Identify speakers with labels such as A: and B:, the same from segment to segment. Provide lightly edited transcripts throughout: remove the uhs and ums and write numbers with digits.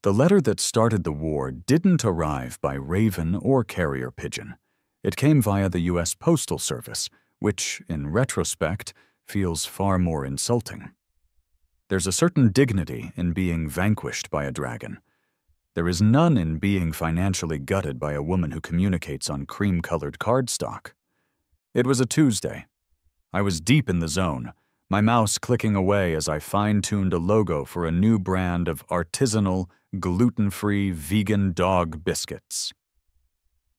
A: The letter that started the war didn't arrive by raven or carrier pigeon. It came via the U.S. Postal Service, which, in retrospect, feels far more insulting. There's a certain dignity in being vanquished by a dragon. There is none in being financially gutted by a woman who communicates on cream-colored cardstock. It was a Tuesday. I was deep in the zone, my mouse clicking away as I fine-tuned a logo for a new brand of artisanal, gluten-free vegan dog biscuits.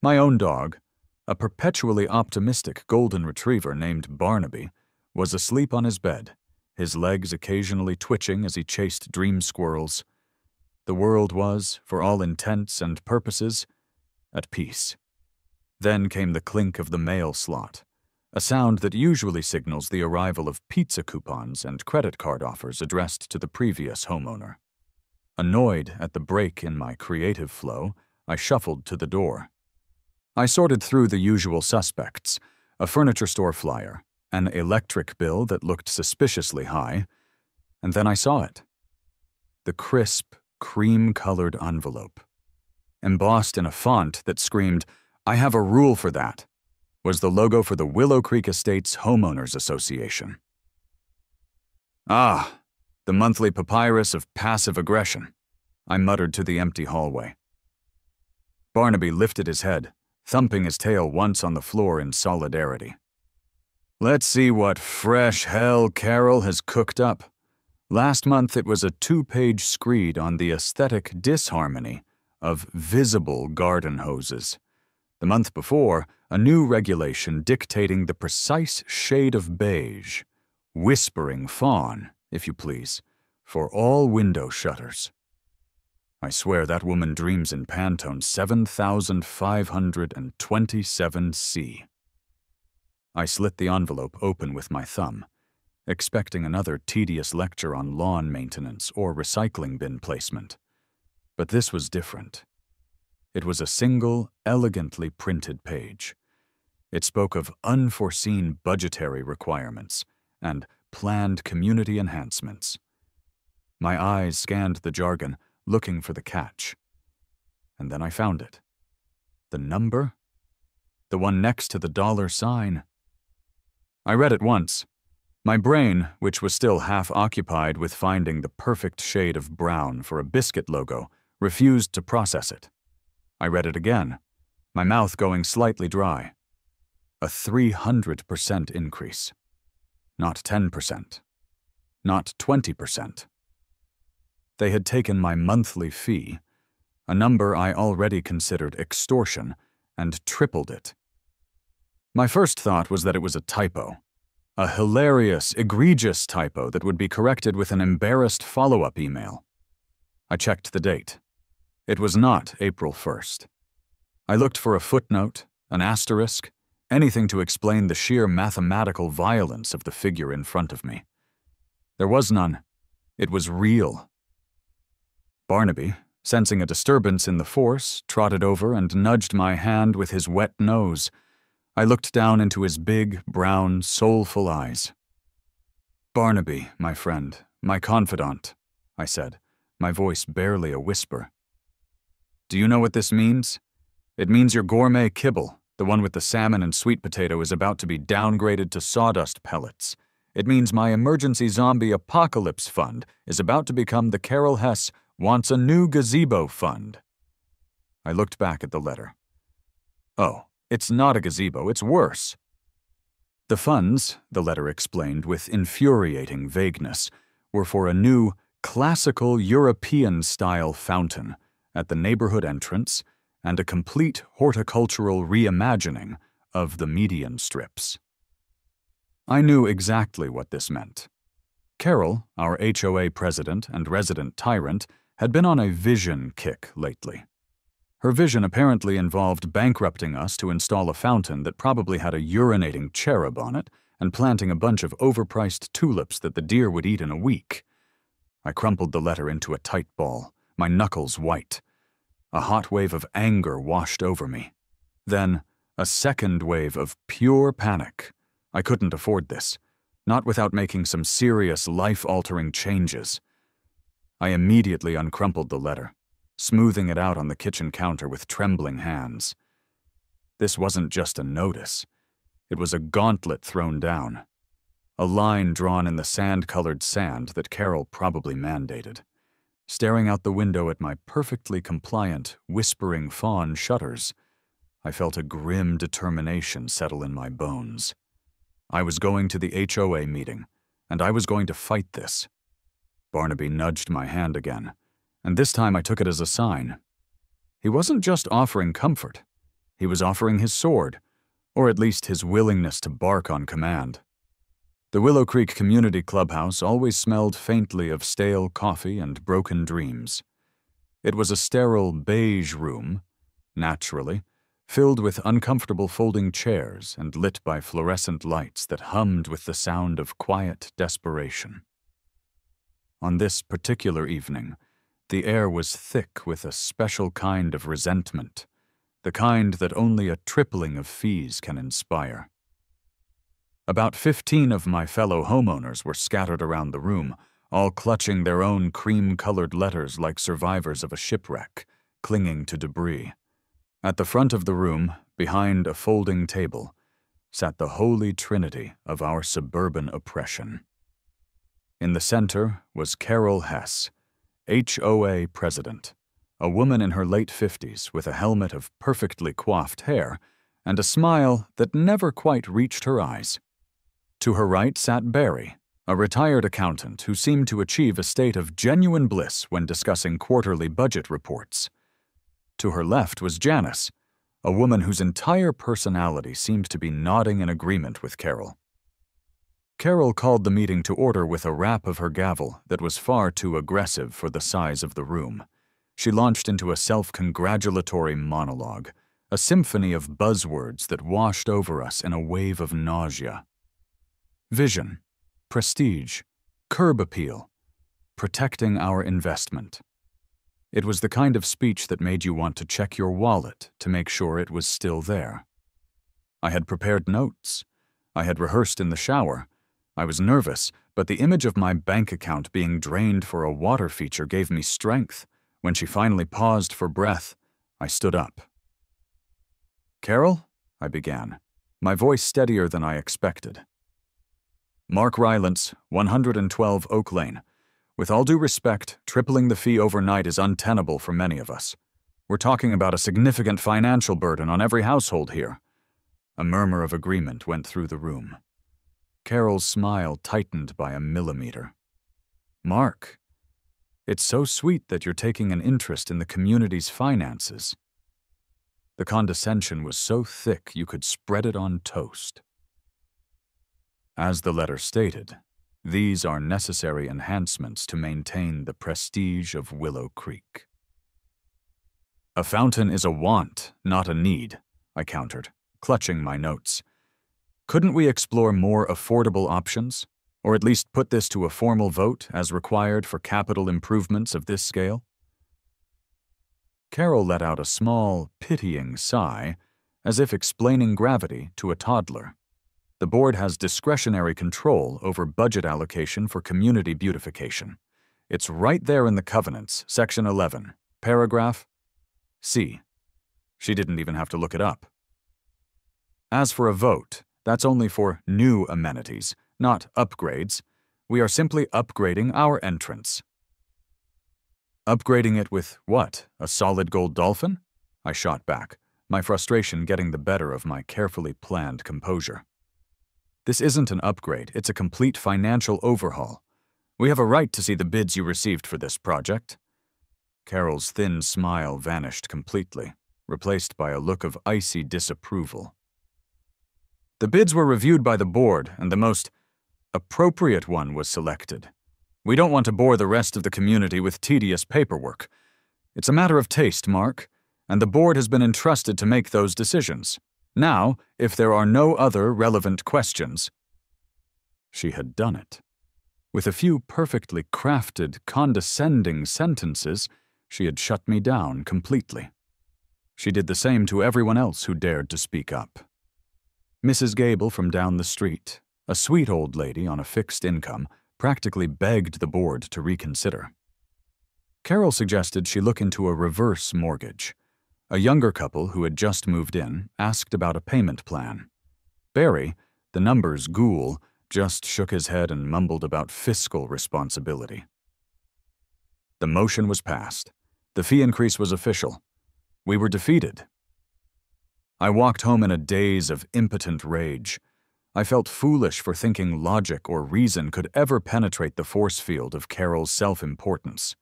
A: My own dog, a perpetually optimistic golden retriever named Barnaby, was asleep on his bed, his legs occasionally twitching as he chased dream squirrels. The world was, for all intents and purposes, at peace. Then came the clink of the mail slot, a sound that usually signals the arrival of pizza coupons and credit card offers addressed to the previous homeowner. Annoyed at the break in my creative flow, I shuffled to the door. I sorted through the usual suspects, a furniture store flyer, an electric bill that looked suspiciously high, and then I saw it. The crisp, cream-colored envelope. Embossed in a font that screamed, "I have a rule for that," was the logo for the Willow Creek Estates Homeowners Association. Ah, the monthly papyrus of passive aggression, I muttered to the empty hallway. Barnaby lifted his head, thumping his tail once on the floor in solidarity. Let's see what fresh hell Carol has cooked up. Last month it was a 2-page screed on the aesthetic disharmony of visible garden hoses. The month before, a new regulation dictating the precise shade of beige, whispering fawn, if you please, for all window shutters. I swear that woman dreams in Pantone 7527C. I slit the envelope open with my thumb, expecting another tedious lecture on lawn maintenance or recycling bin placement. But this was different. It was a single, elegantly printed page. It spoke of unforeseen budgetary requirements and planned community enhancements. My eyes scanned the jargon, looking for the catch. And then I found it. The number? The one next to the $sign. I read it once. My brain, which was still half occupied with finding the perfect shade of brown for a biscuit logo, refused to process it. I read it again, my mouth going slightly dry. A 300% increase. Not 10%. Not 20%. They had taken my monthly fee, a number I already considered extortion, and tripled it. My first thought was that it was a typo. A hilarious, egregious typo that would be corrected with an embarrassed follow-up email. I checked the date. It was not April 1st. I looked for a footnote, an asterisk, anything to explain the sheer mathematical violence of the figure in front of me. There was none. It was real. Barnaby, sensing a disturbance in the force, trotted over and nudged my hand with his wet nose. I looked down into his big, brown, soulful eyes. Barnaby, my friend, my confidant, I said, my voice barely a whisper. Do you know what this means? It means your gourmet kibble, the one with the salmon and sweet potato, is about to be downgraded to sawdust pellets. It means my emergency zombie apocalypse fund is about to become the Carol Hess wants a new gazebo fund. I looked back at the letter. Oh, it's not a gazebo, it's worse. The funds, the letter explained with infuriating vagueness, were for a new, classical European-style fountain at the neighborhood entrance and a complete horticultural reimagining of the median strips. I knew exactly what this meant. Carol, our HOA president and resident tyrant, had been on a vision kick lately. Her vision apparently involved bankrupting us to install a fountain that probably had a urinating cherub on it and planting a bunch of overpriced tulips that the deer would eat in a week. I crumpled the letter into a tight ball, my knuckles white. A hot wave of anger washed over me. Then, a second wave of pure panic. I couldn't afford this, not without making some serious life-altering changes. I immediately uncrumpled the letter, smoothing it out on the kitchen counter with trembling hands. This wasn't just a notice. It was a gauntlet thrown down. A line drawn in the sand-colored sand that Carol probably mandated. Staring out the window at my perfectly compliant, whispering fawn shutters, I felt a grim determination settle in my bones. I was going to the HOA meeting, and I was going to fight this. Barnaby nudged my hand again, and this time I took it as a sign. He wasn't just offering comfort. He was offering his sword, or at least his willingness to bark on command. The Willow Creek Community Clubhouse always smelled faintly of stale coffee and broken dreams. It was a sterile beige room, naturally, filled with uncomfortable folding chairs and lit by fluorescent lights that hummed with the sound of quiet desperation. On this particular evening, the air was thick with a special kind of resentment, the kind that only a tripling of fees can inspire. About 15 of my fellow homeowners were scattered around the room, all clutching their own cream-colored letters like survivors of a shipwreck, clinging to debris. At the front of the room, behind a folding table, sat the holy trinity of our suburban oppression. In the center was Carol Hess, HOA president, a woman in her late 50s with a helmet of perfectly coiffed hair and a smile that never quite reached her eyes. To her right sat Barry, a retired accountant who seemed to achieve a state of genuine bliss when discussing quarterly budget reports. To her left was Janice, a woman whose entire personality seemed to be nodding in agreement with Carol. Carol called the meeting to order with a rap of her gavel that was far too aggressive for the size of the room. She launched into a self-congratulatory monologue, a symphony of buzzwords that washed over us in a wave of nausea. Vision, prestige, curb appeal, protecting our investment. It was the kind of speech that made you want to check your wallet to make sure it was still there. I had prepared notes. I had rehearsed in the shower. I was nervous, but the image of my bank account being drained for a water feature gave me strength. When she finally paused for breath, I stood up. "Carol," I began, my voice steadier than I expected. "Mark Rylance, 112 Oak Lane. With all due respect, tripling the fee overnight is untenable for many of us. We're talking about a significant financial burden on every household here." A murmur of agreement went through the room. Carol's smile tightened by a millimeter. "Mark, it's so sweet that you're taking an interest in the community's finances." The condescension was so thick you could spread it on toast. As the letter stated, these are necessary enhancements to maintain the prestige of Willow Creek. "A fountain is a want, not a need," I countered, clutching my notes. "Couldn't we explore more affordable options, or at least put this to a formal vote as required for capital improvements of this scale?" Carol let out a small, pitying sigh, as if explaining gravity to a toddler. The board has discretionary control over budget allocation for community beautification. It's right there in the covenants, Section 11, paragraph C. She didn't even have to look it up. As for a vote, that's only for new amenities, not upgrades. We are simply upgrading our entrance. "Upgrading it with what, a solid gold dolphin?" I shot back, my frustration getting the better of my carefully planned composure. "This isn't an upgrade, it's a complete financial overhaul. We have a right to see the bids you received for this project." Carol's thin smile vanished completely, replaced by a look of icy disapproval. "The bids were reviewed by the board, and the most appropriate one was selected. We don't want to bore the rest of the community with tedious paperwork. It's a matter of taste, Mark, and the board has been entrusted to make those decisions. Now, if there are no other relevant questions—" She had done it. With a few perfectly crafted, condescending sentences, she had shut me down completely. She did the same to everyone else who dared to speak up. Mrs. Gable from down the street, a sweet old lady on a fixed income, practically begged the board to reconsider. Carol suggested she look into a reverse mortgage. A younger couple who had just moved in asked about a payment plan. Barry, the numbers ghoul, just shook his head and mumbled about fiscal responsibility. The motion was passed. The fee increase was official. We were defeated. I walked home in a daze of impotent rage. I felt foolish for thinking logic or reason could ever penetrate the force field of Carol's self-importance.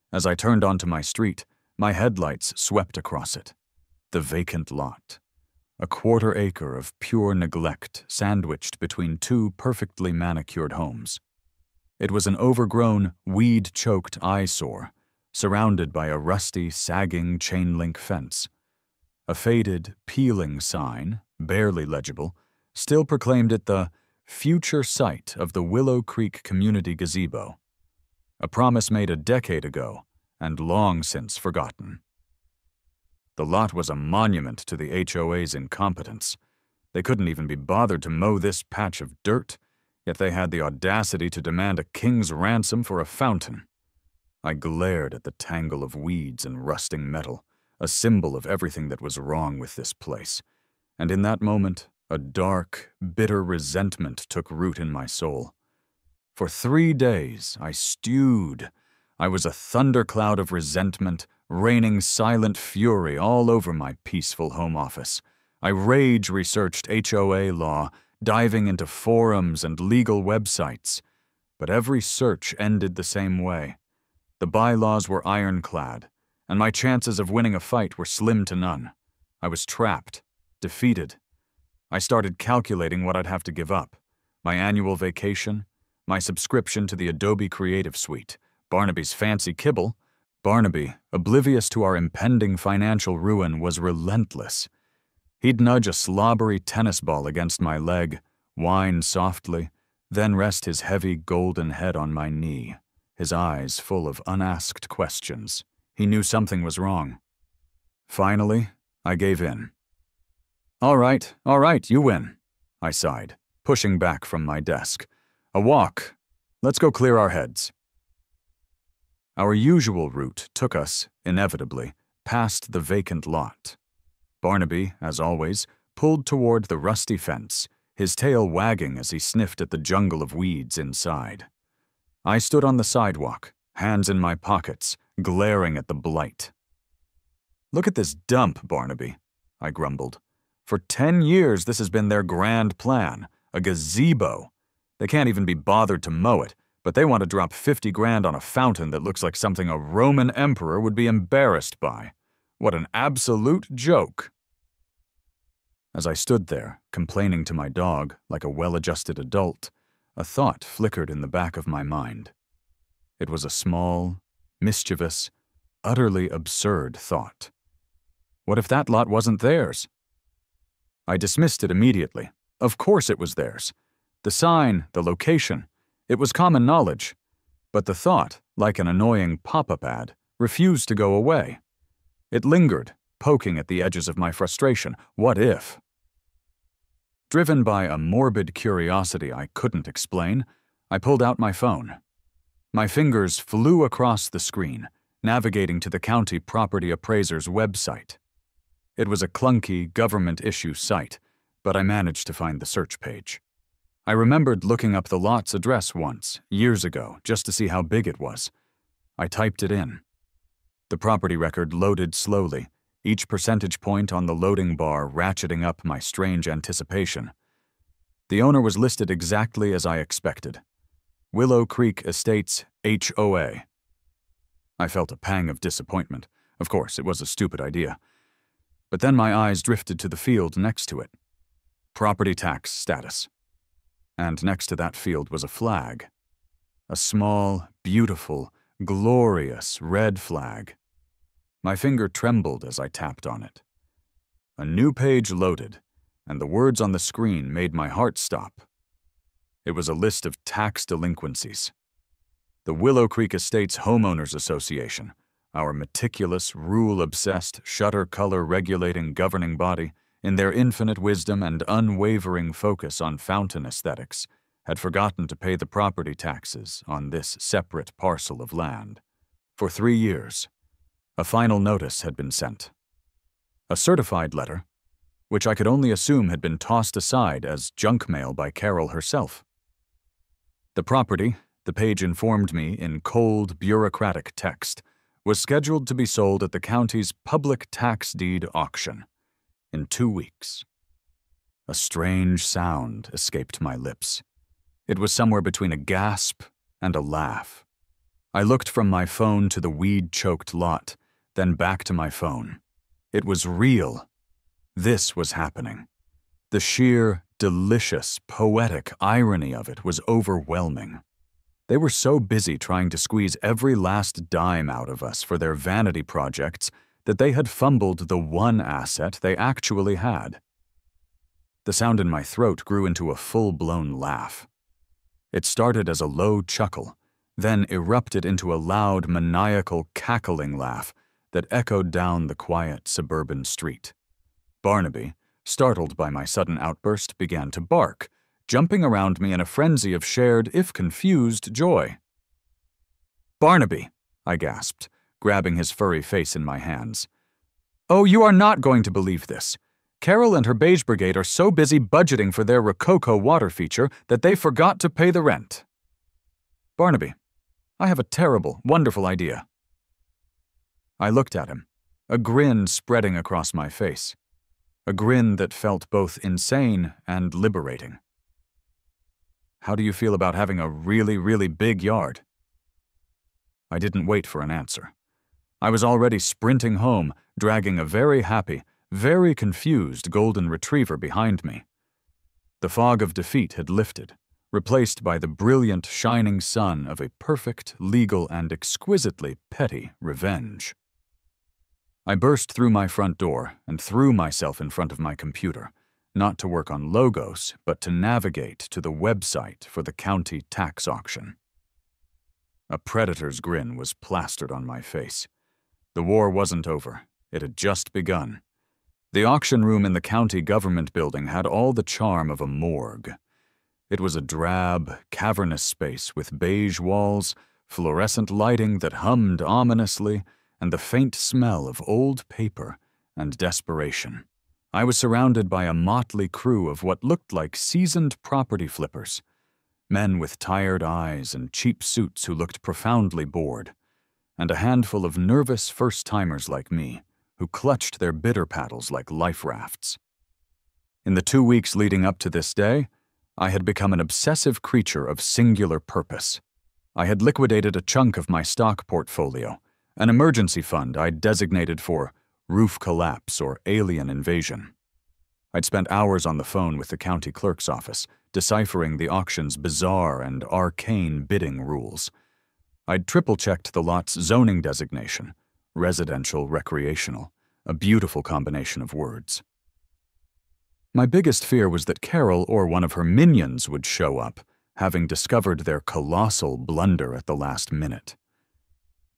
A: As I turned onto my street, my headlights swept across it. The vacant lot. A quarter-acre of pure neglect sandwiched between two perfectly manicured homes. It was an overgrown, weed-choked eyesore, surrounded by a rusty, sagging chain-link fence. A faded, peeling sign, barely legible, still proclaimed it the future site of the Willow Creek Community Gazebo, a promise made a decade ago and long since forgotten. The lot was a monument to the HOA's incompetence. They couldn't even be bothered to mow this patch of dirt, yet they had the audacity to demand a king's ransom for a fountain. I glared at the tangle of weeds and rusting metal, a symbol of everything that was wrong with this place, and in that moment, a dark, bitter resentment took root in my soul. For 3 days, I stewed. I was a thundercloud of resentment, raining silent fury all over my peaceful home office. I rage-researched HOA law, diving into forums and legal websites. But every search ended the same way. The bylaws were ironclad, and my chances of winning a fight were slim to none. I was trapped, defeated. I started calculating what I'd have to give up. My annual vacation, my subscription to the Adobe Creative Suite, Barnaby's fancy kibble. Barnaby, oblivious to our impending financial ruin, was relentless. He'd nudge a slobbery tennis ball against my leg, whine softly, then rest his heavy golden head on my knee, his eyes full of unasked questions. He knew something was wrong. Finally, I gave in. All right, you win, I sighed, pushing back from my desk. A walk. Let's go clear our heads. Our usual route took us, inevitably, past the vacant lot. Barnaby, as always, pulled toward the rusty fence, his tail wagging as he sniffed at the jungle of weeds inside. I stood on the sidewalk, hands in my pockets, glaring at the blight. Look at this dump, Barnaby, I grumbled. For 10 years this has been their grand plan, a gazebo. They can't even be bothered to mow it, but they want to drop 50 grand on a fountain that looks like something a Roman emperor would be embarrassed by. What an absolute joke. As I stood there, complaining to my dog like a well-adjusted adult, a thought flickered in the back of my mind. It was a small, mischievous, utterly absurd thought. What if that lot wasn't theirs? I dismissed it immediately. Of course it was theirs. The sign, the location, it was common knowledge. But the thought, like an annoying pop-up ad, refused to go away. It lingered, poking at the edges of my frustration. What if? Driven by a morbid curiosity I couldn't explain, I pulled out my phone. My fingers flew across the screen, navigating to the county property appraiser's website. It was a clunky, government-issue site, but I managed to find the search page. I remembered looking up the lot's address once, years ago, just to see how big it was. I typed it in. The property record loaded slowly, each percentage point on the loading bar ratcheting up my strange anticipation. The owner was listed exactly as I expected. Willow Creek Estates, HOA. I felt a pang of disappointment. Of course, it was a stupid idea. But then my eyes drifted to the field next to it. Property tax status. And next to that field was a flag. A small, beautiful, glorious red flag. My finger trembled as I tapped on it. A new page loaded, and the words on the screen made my heart stop. It was a list of tax delinquencies. The Willow Creek Estates Homeowners Association, our meticulous, rule-obsessed, shutter-color-regulating governing body, in their infinite wisdom and unwavering focus on fountain aesthetics, had forgotten to pay the property taxes on this separate parcel of land. For 3 years, a final notice had been sent. A certified letter, which I could only assume had been tossed aside as junk mail by Carol herself. The property, the page informed me in cold, bureaucratic text, was scheduled to be sold at the county's public tax deed auction in 2 weeks. A strange sound escaped my lips. It was somewhere between a gasp and a laugh. I looked from my phone to the weed-choked lot, then back to my phone. It was real. This was happening. The sheer, delicious, poetic irony of it was overwhelming. They were so busy trying to squeeze every last dime out of us for their vanity projects that they had fumbled the one asset they actually had. The sound in my throat grew into a full-blown laugh. It started as a low chuckle, then erupted into a loud, maniacal, cackling laugh that echoed down the quiet suburban street. Barnaby, startled by my sudden outburst, began to bark, jumping around me in a frenzy of shared, if confused, joy. "Barnaby," I gasped, grabbing his furry face in my hands. "Oh, you are not going to believe this. Carol and her Beige Brigade are so busy budgeting for their Rococo water feature that they forgot to pay the rent. Barnaby, I have a terrible, wonderful idea." I looked at him, a grin spreading across my face, a grin that felt both insane and liberating. "How do you feel about having a really, really big yard?" I didn't wait for an answer. I was already sprinting home, dragging a very happy, very confused golden retriever behind me. The fog of defeat had lifted, replaced by the brilliant, shining sun of a perfect, legal, and exquisitely petty revenge. I burst through my front door and threw myself in front of my computer, not to work on logos, but to navigate to the website for the county tax auction. A predator's grin was plastered on my face. The war wasn't over. It had just begun. The auction room in the county government building had all the charm of a morgue. It was a drab, cavernous space with beige walls, fluorescent lighting that hummed ominously, and the faint smell of old paper and desperation. I was surrounded by a motley crew of what looked like seasoned property flippers, men with tired eyes and cheap suits who looked profoundly bored, and a handful of nervous first-timers like me, who clutched their bitter paddles like life rafts. In the 2 weeks leading up to this day, I had become an obsessive creature of singular purpose. I had liquidated a chunk of my stock portfolio, an emergency fund I'd designated for roof collapse or alien invasion. I'd spent hours on the phone with the county clerk's office, deciphering the auction's bizarre and arcane bidding rules. I'd triple-checked the lot's zoning designation, residential recreational, a beautiful combination of words. My biggest fear was that Carol or one of her minions would show up, having discovered their colossal blunder at the last minute.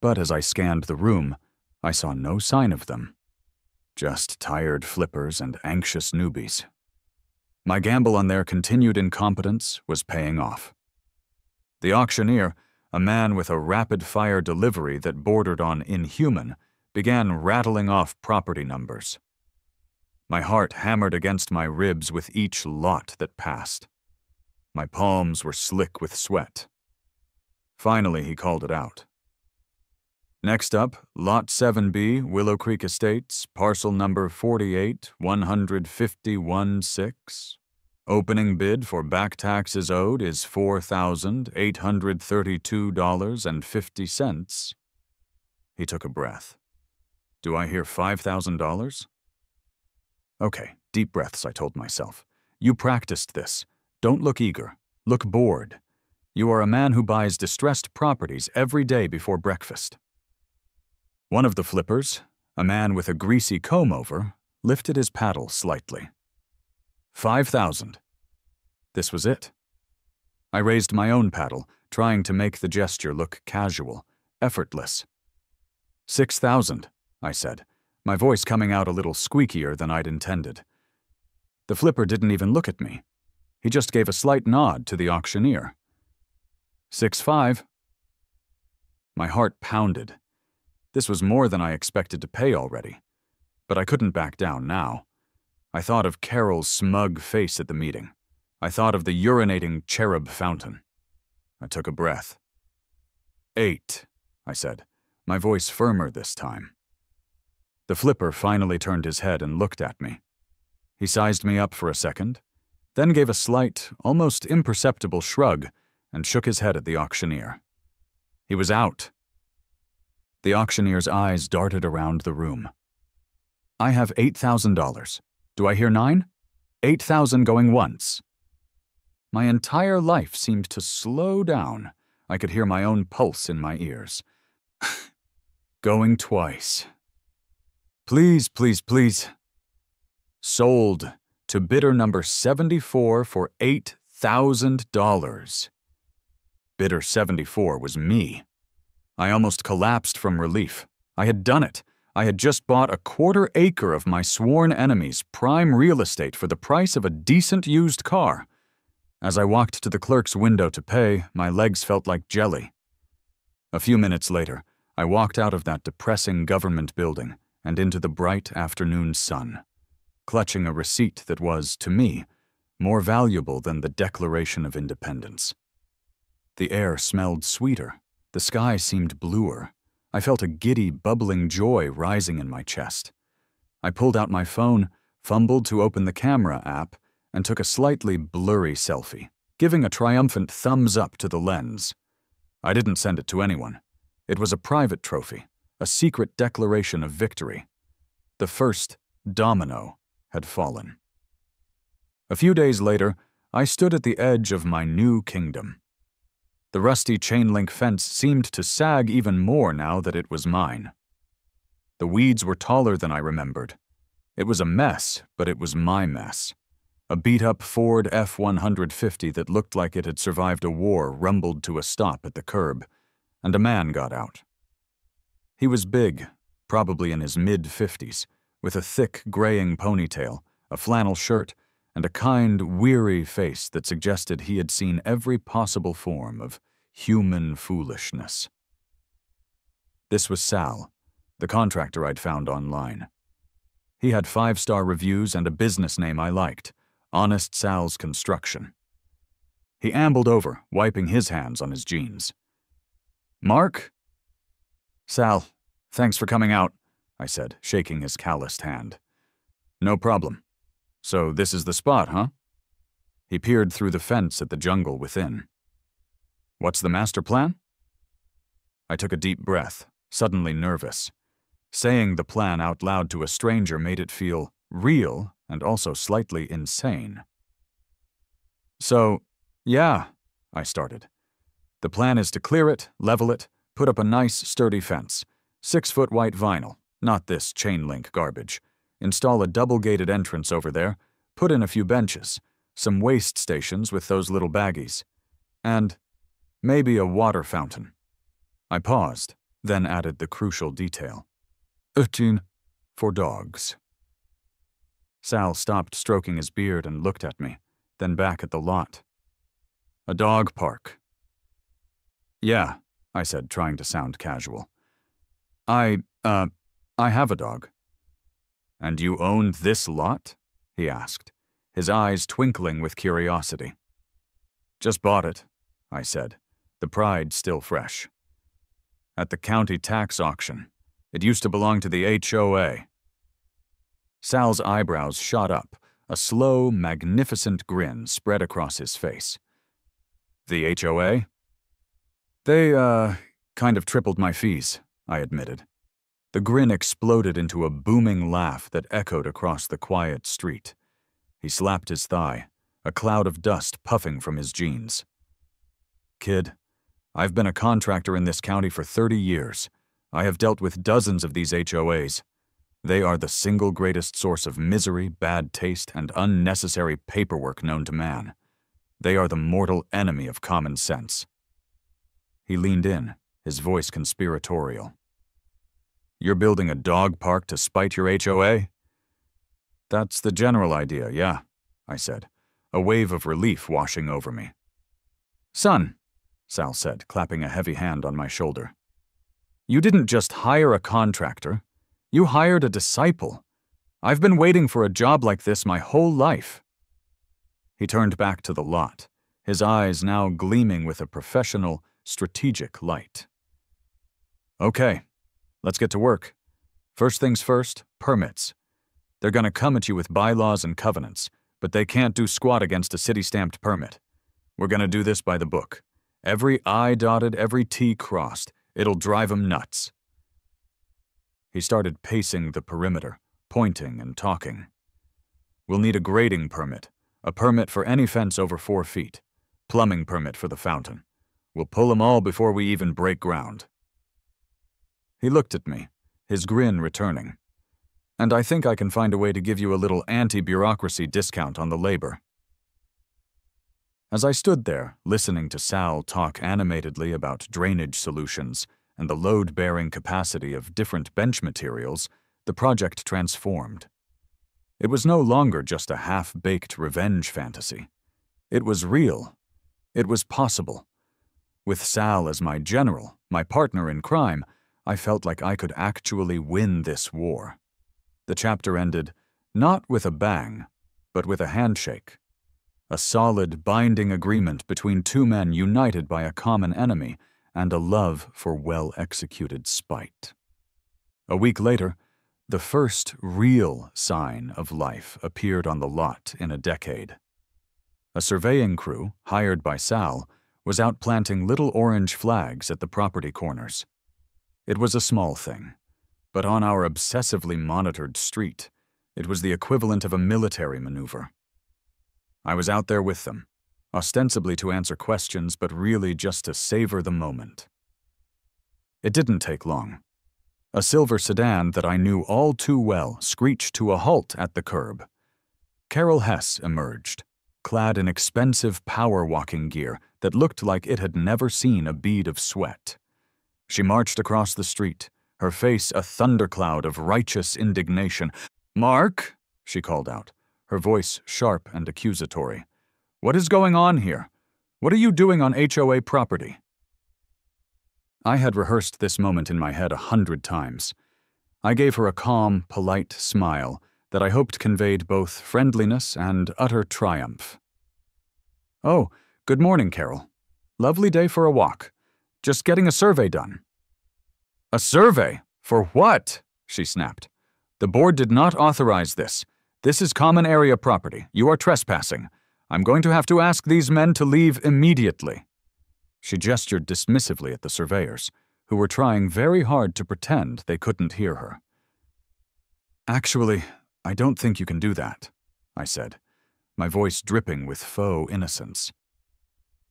A: But as I scanned the room, I saw no sign of them. Just tired flippers and anxious newbies. My gamble on their continued incompetence was paying off. The auctioneer, a man with a rapid-fire delivery that bordered on inhuman, began rattling off property numbers. My heart hammered against my ribs with each lot that passed. My palms were slick with sweat. Finally, he called it out. Next up, Lot 7B, Willow Creek Estates, parcel number 48,151,6. Opening bid for back taxes owed is $4,832.50. He took a breath. Do I hear $5,000? Okay, deep breaths, I told myself. You practiced this. Don't look eager. Look bored. You are a man who buys distressed properties every day before breakfast. One of the flippers, a man with a greasy comb-over, lifted his paddle slightly. 5,000. This was it. I raised my own paddle, trying to make the gesture look casual, effortless. 6,000, I said, my voice coming out a little squeakier than I'd intended. The flipper didn't even look at me. He just gave a slight nod to the auctioneer. 6,500. My heart pounded. This was more than I expected to pay already. But I couldn't back down now. I thought of Carol's smug face at the meeting. I thought of the urinating cherub fountain. I took a breath. 8, I said, my voice firmer this time. The flipper finally turned his head and looked at me. He sized me up for a second, then gave a slight, almost imperceptible shrug and shook his head at the auctioneer. He was out. The auctioneer's eyes darted around the room. I have $8,000. Do I hear 9? 8,000 going once. My entire life seemed to slow down. I could hear my own pulse in my ears. Going twice. Please, please, please. Sold to bidder number 74 for $8,000. Bidder 74 was me. I almost collapsed from relief. I had done it. I had just bought a 1/4 acre of my sworn enemy's prime real estate for the price of a decent used car. As I walked to the clerk's window to pay, my legs felt like jelly. A few minutes later, I walked out of that depressing government building and into the bright afternoon sun, clutching a receipt that was, to me, more valuable than the Declaration of Independence. The air smelled sweeter. The sky seemed bluer. I felt a giddy, bubbling joy rising in my chest. I pulled out my phone, fumbled to open the camera app, and took a slightly blurry selfie, giving a triumphant thumbs up to the lens. I didn't send it to anyone. It was a private trophy, a secret declaration of victory. The first domino had fallen. A few days later, I stood at the edge of my new kingdom. The rusty chain-link fence seemed to sag even more now that it was mine. The weeds were taller than I remembered. It was a mess, but it was my mess. A beat-up Ford F-150 that looked like it had survived a war rumbled to a stop at the curb, and a man got out. He was big, probably in his mid-50s, with a thick, graying ponytail, a flannel shirt, and a kind, weary face that suggested he had seen every possible form of human foolishness. This was Sal, the contractor I'd found online. He had 5-star reviews and a business name I liked, Honest Sal's Construction. He ambled over, wiping his hands on his jeans. "Mark?" "Sal, thanks for coming out," I said, shaking his calloused hand. "No problem. So this is the spot, huh?" He peered through the fence at the jungle within. "What's the master plan?" I took a deep breath, suddenly nervous. Saying the plan out loud to a stranger made it feel real and also slightly insane. "So, yeah," I started. "The plan is to clear it, level it, put up a nice, sturdy fence, 6-foot white vinyl, not this chain-link garbage. Install a double-gated entrance over there, put in a few benches, some waste stations with those little baggies, and maybe a water fountain." I paused, then added the crucial detail. 18 for dogs. Sal stopped stroking his beard and looked at me, then back at the lot. "A dog park." "Yeah," I said, trying to sound casual. I have a dog." "And you own this lot?" he asked, his eyes twinkling with curiosity. "Just bought it," I said, the pride still fresh. "At the county tax auction. It used to belong to the HOA. Sal's eyebrows shot up, a slow, magnificent grin spread across his face. "The HOA? They, kind of tripled my fees," I admitted. The grin exploded into a booming laugh that echoed across the quiet street. He slapped his thigh, a cloud of dust puffing from his jeans. "Kid, I've been a contractor in this county for 30 years. I have dealt with dozens of these HOAs. They are the single greatest source of misery, bad taste, and unnecessary paperwork known to man. They are the mortal enemy of common sense." He leaned in, his voice conspiratorial. "You're building a dog park to spite your HOA?" "That's the general idea, yeah," I said, a wave of relief washing over me. "Son," Sal said, clapping a heavy hand on my shoulder. You didn't just hire a contractor. You hired a disciple. I've been waiting for a job like this my whole life." He turned back to the lot, his eyes now gleaming with a professional, strategic light. "Okay, let's get to work. First things first, permits. They're gonna come at you with bylaws and covenants, but they can't do squat against a city-stamped permit. We're gonna do this by the book. Every I dotted, every T crossed. It'll drive 'em nuts." He started pacing the perimeter, pointing and talking. "We'll need a grading permit, a permit for any fence over 4 feet, plumbing permit for the fountain. We'll pull 'em all before we even break ground." He looked at me, his grin returning. "And I think I can find a way to give you a little anti-bureaucracy discount on the labor." As I stood there, listening to Sal talk animatedly about drainage solutions and the load-bearing capacity of different bench materials, the project transformed. It was no longer just a half-baked revenge fantasy. It was real. It was possible. With Sal as my general, my partner in crime, I felt like I could actually win this war. The chapter ended, not with a bang, but with a handshake. A solid, binding agreement between two men united by a common enemy and a love for well-executed spite. A week later, the first real sign of life appeared on the lot in a decade. A surveying crew, hired by Sal, was out planting little orange flags at the property corners. It was a small thing, but on our obsessively monitored street, it was the equivalent of a military maneuver. I was out there with them, ostensibly to answer questions, but really just to savor the moment. It didn't take long. A silver sedan that I knew all too well screeched to a halt at the curb. Carol Hess emerged, clad in expensive power-walking gear that looked like it had never seen a bead of sweat. She marched across the street, her face a thundercloud of righteous indignation. "Mark," she called out, her voice sharp and accusatory. "What is going on here? What are you doing on HOA property?" I had rehearsed this moment in my head 100 times. I gave her a calm, polite smile that I hoped conveyed both friendliness and utter triumph. "Oh, good morning, Carol. Lovely day for a walk. Just getting a survey done." "A survey? For what?" she snapped. "The board did not authorize this. This is common area property. You are trespassing. I'm going to have to ask these men to leave immediately." She gestured dismissively at the surveyors, who were trying very hard to pretend they couldn't hear her. "Actually, I don't think you can do that," I said, my voice dripping with faux innocence.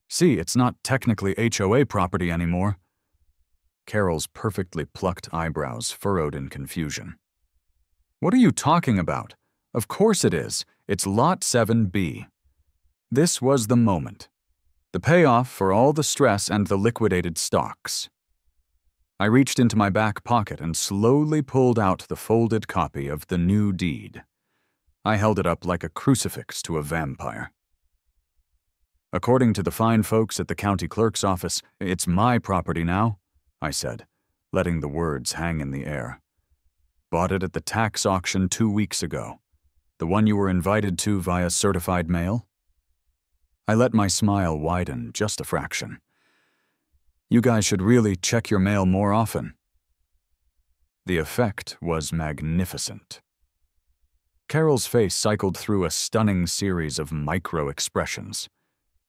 A: "See, it's not technically HOA property anymore." Carol's perfectly plucked eyebrows furrowed in confusion. "What are you talking about? Of course it is. It's Lot 7B. This was the moment. The payoff for all the stress and the liquidated stocks. I reached into my back pocket and slowly pulled out the folded copy of the new deed. I held it up like a crucifix to a vampire. "According to the fine folks at the county clerk's office, it's my property now," I said, letting the words hang in the air. "Bought it at the tax auction 2 weeks ago. The one you were invited to via certified mail?" I let my smile widen just a fraction. "You guys should really check your mail more often." The effect was magnificent. Carol's face cycled through a stunning series of micro-expressions.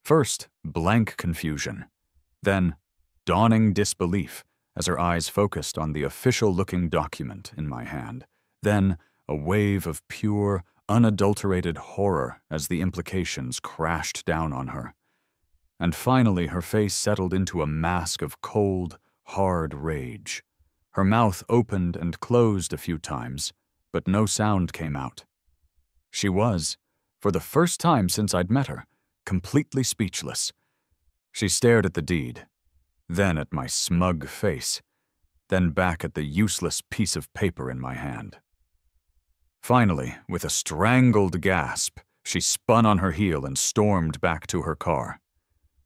A: First, blank confusion. Then, dawning disbelief as her eyes focused on the official-looking document in my hand. Then, a wave of pure, unadulterated horror as the implications crashed down on her. And finally, her face settled into a mask of cold, hard rage. Her mouth opened and closed a few times, but no sound came out. She was, for the first time since I'd met her, completely speechless. She stared at the deed, then at my smug face, then back at the useless piece of paper in my hand. Finally, with a strangled gasp, she spun on her heel and stormed back to her car.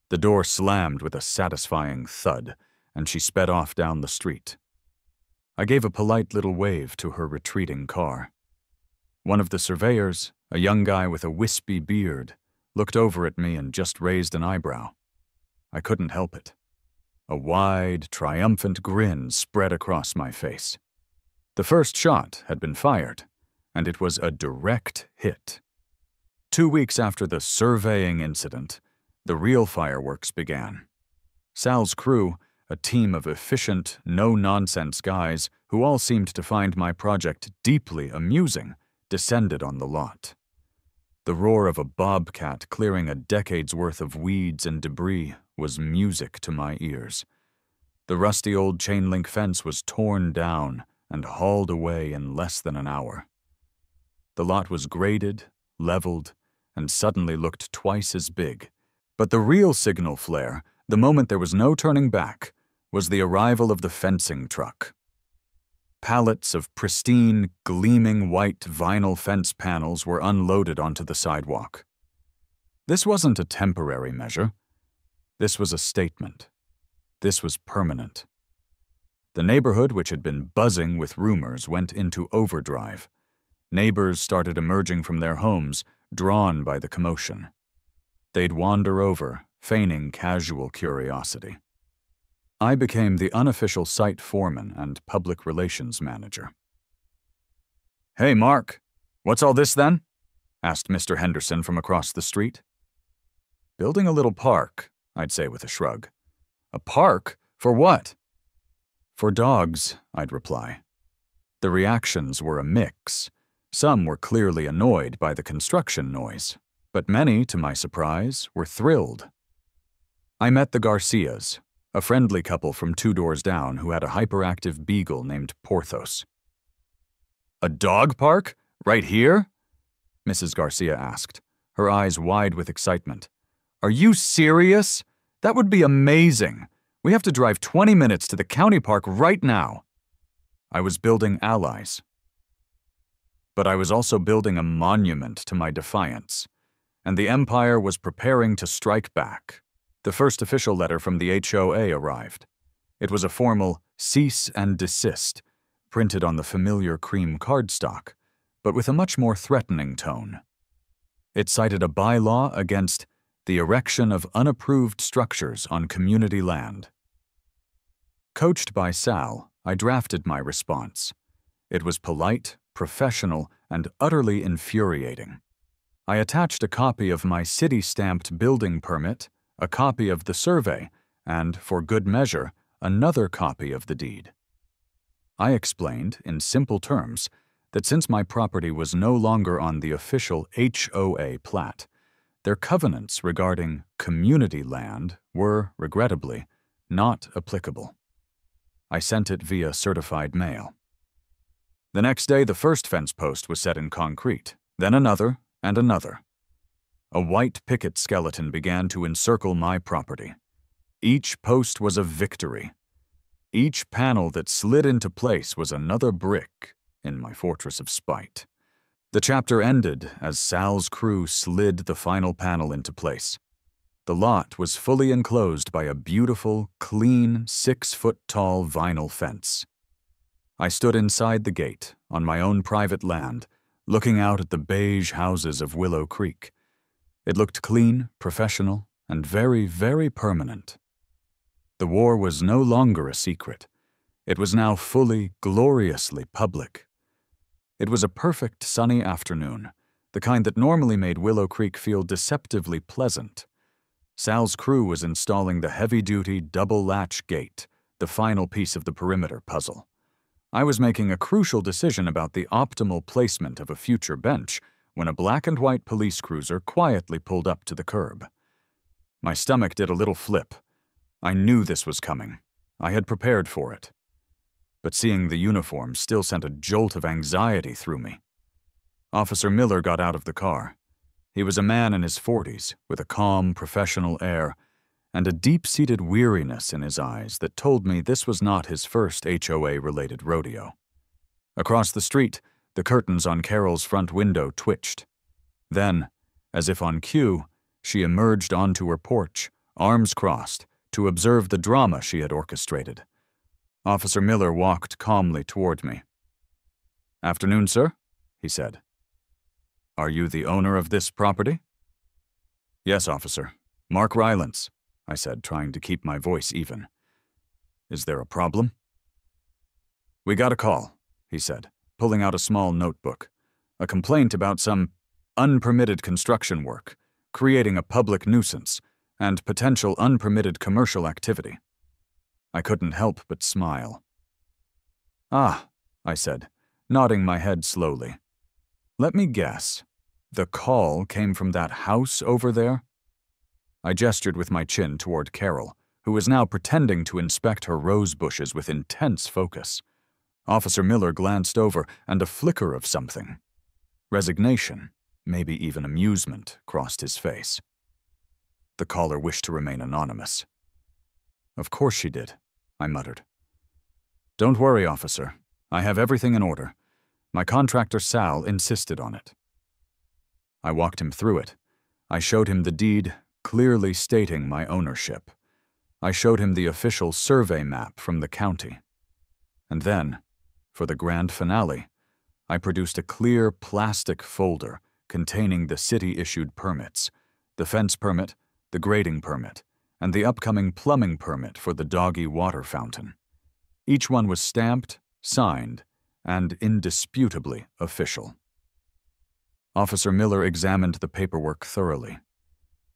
A: The door slammed with a satisfying thud, and she sped off down the street, I gave a polite little wave to her retreating car. One of the surveyors, a young guy with a wispy beard, looked over at me and just raised an eyebrow. I couldn't help it. A wide, triumphant grin spread across my face. The first shot had been fired, and it was a direct hit. 2 weeks after the surveying incident, the real fireworks began. Sal's crew, a team of efficient, no-nonsense guys who all seemed to find my project deeply amusing, descended on the lot. The roar of a bobcat clearing a decade's worth of weeds and debris was music to my ears. The rusty old chain-link fence was torn down and hauled away in less than an hour. The lot was graded, leveled, and suddenly looked twice as big. But the real signal flare, the moment there was no turning back, was the arrival of the fencing truck. Pallets of pristine, gleaming white vinyl fence panels were unloaded onto the sidewalk. This wasn't a temporary measure. This was a statement. This was permanent. The neighborhood, which had been buzzing with rumors, went into overdrive. Neighbors started emerging from their homes, drawn by the commotion. They'd wander over, feigning casual curiosity. I became the unofficial site foreman and public relations manager. "Hey, Mark, what's all this then?" asked Mr. Henderson from across the street. "Building a little park," I'd say with a shrug. "A park? For what?" "For dogs," I'd reply. The reactions were a mix. Some were clearly annoyed by the construction noise, but many, to my surprise, were thrilled. I met the Garcias, a friendly couple from 2 doors down who had a hyperactive beagle named Porthos. "A dog park? Right here?" Mrs. Garcia asked, her eyes wide with excitement. "Are you serious? That would be amazing. We have to drive 20 minutes to the county park right now." I was building allies. But I was also building a monument to my defiance, and the Empire was preparing to strike back. The first official letter from the HOA arrived. It was a formal cease and desist, printed on the familiar cream cardstock, but with a much more threatening tone. It cited a bylaw against the erection of unapproved structures on community land. Coached by Sal, I drafted my response. It was polite, professional, and utterly infuriating. I attached a copy of my city-stamped building permit, a copy of the survey, and, for good measure, another copy of the deed. I explained, in simple terms, that since my property was no longer on the official HOA plat, their covenants regarding community land were, regrettably, not applicable. I sent it via certified mail. The next day, the first fence post was set in concrete, then another and another. A white picket skeleton began to encircle my property. Each post was a victory. Each panel that slid into place was another brick in my fortress of spite. The chapter ended as Sal's crew slid the final panel into place. The lot was fully enclosed by a beautiful, clean, 6-foot-tall vinyl fence. I stood inside the gate, on my own private land, looking out at the beige houses of Willow Creek. It looked clean, professional, and very, very permanent. The war was no longer a secret. It was now fully, gloriously public. It was a perfect sunny afternoon, the kind that normally made Willow Creek feel deceptively pleasant. Sal's crew was installing the heavy-duty double-latch gate, the final piece of the perimeter puzzle. I was making a crucial decision about the optimal placement of a future bench when a black and white police cruiser quietly pulled up to the curb. My stomach did a little flip. I knew this was coming. I had prepared for it. But seeing the uniform still sent a jolt of anxiety through me. Officer Miller got out of the car. He was a man in his 40s, with a calm, professional air, and a deep-seated weariness in his eyes that told me this was not his first HOA-related rodeo. Across the street, the curtains on Carol's front window twitched. Then, as if on cue, she emerged onto her porch, arms crossed, to observe the drama she had orchestrated. Officer Miller walked calmly toward me. "Afternoon, sir," he said. "Are you the owner of this property?" "Yes, officer. Mark Rylance," I said, trying to keep my voice even. "Is there a problem?" "We got a call," he said, pulling out a small notebook. "A complaint about some unpermitted construction work, creating a public nuisance, and potential unpermitted commercial activity." I couldn't help but smile. "Ah," I said, nodding my head slowly. "Let me guess. The call came from that house over there?" I gestured with my chin toward Carol, who was now pretending to inspect her rose bushes with intense focus. Officer Miller glanced over, and a flicker of something. Resignation, maybe even amusement, crossed his face. The caller wished to remain anonymous. "Of course she did," I muttered. "Don't worry, officer. I have everything in order. My contractor Sal insisted on it." I walked him through it. I showed him the deed, clearly stating my ownership. I showed him the official survey map from the county. And then, for the grand finale, I produced a clear plastic folder containing the city-issued permits, the fence permit, the grading permit, and the upcoming plumbing permit for the doggy water fountain. Each one was stamped, signed, and indisputably official. Officer Miller examined the paperwork thoroughly.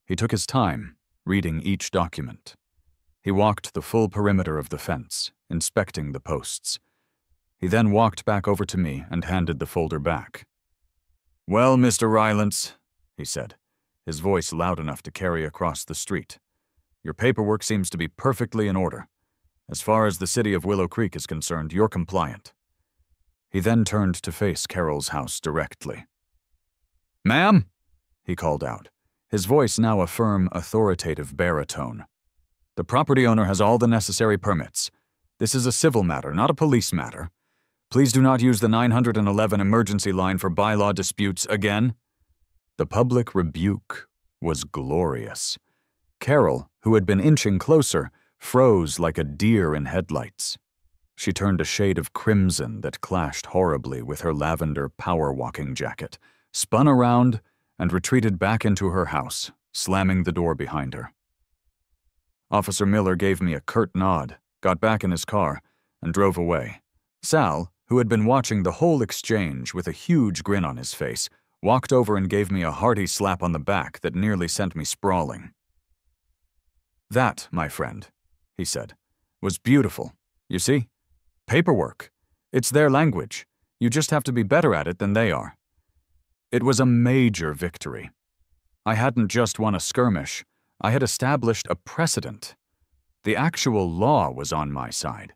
A: He took his time, reading each document. He walked the full perimeter of the fence, inspecting the posts. He then walked back over to me and handed the folder back. "Well, Mr. Rylance," he said, his voice loud enough to carry across the street, "your paperwork seems to be perfectly in order. As far as the city of Willow Creek is concerned, you're compliant." He then turned to face Carol's house directly. "Ma'am," he called out, his voice now a firm, authoritative baritone. "The property owner has all the necessary permits. This is a civil matter, not a police matter. Please do not use the 911 emergency line for bylaw disputes again." The public rebuke was glorious. Carol, who had been inching closer, froze like a deer in headlights. She turned a shade of crimson that clashed horribly with her lavender power-walking jacket, spun around, and retreated back into her house, slamming the door behind her. Officer Miller gave me a curt nod, got back in his car, and drove away. Sal, who had been watching the whole exchange with a huge grin on his face, walked over and gave me a hearty slap on the back that nearly sent me sprawling. "That, my friend," he said, "was beautiful. You see? Paperwork. It's their language. You just have to be better at it than they are." It was a major victory. I hadn't just won a skirmish. I had established a precedent. The actual law was on my side.